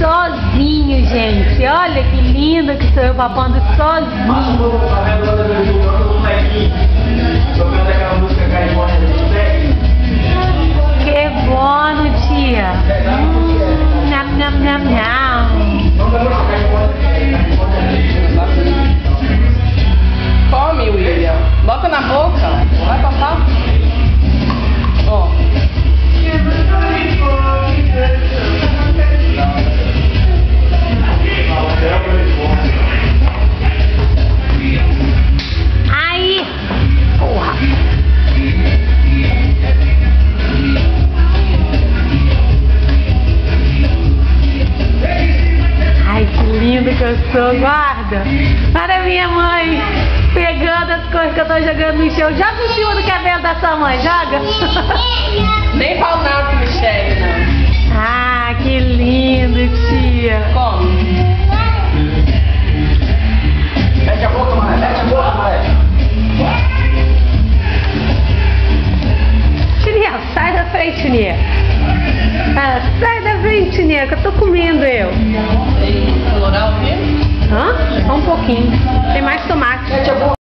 sozinho, gente. Olha que lindo que sou eu papando sozinho. Que bom, tia. Nham, nham, nham, nham. Come, William. Bota na boca. Vai passar. Ó. Aí. Porra. Ai, que lindo que eu sou, guarda. Olha a minha mãe pegando as coisas que eu tô jogando no chão. Joga em cima do cabelo da sua mãe, joga. Nem pau nada, Michelle, não. Ah, que lindo, tia. Come. Mete a boca, mãe. Mete a boca, mãe. Tia, sai da frente, Nia. Ah, sai da frente, Nia, que eu tô comendo eu. Tem colorar o quê? Hã? Só um pouquinho. Tem mais tomate. Mete a boca.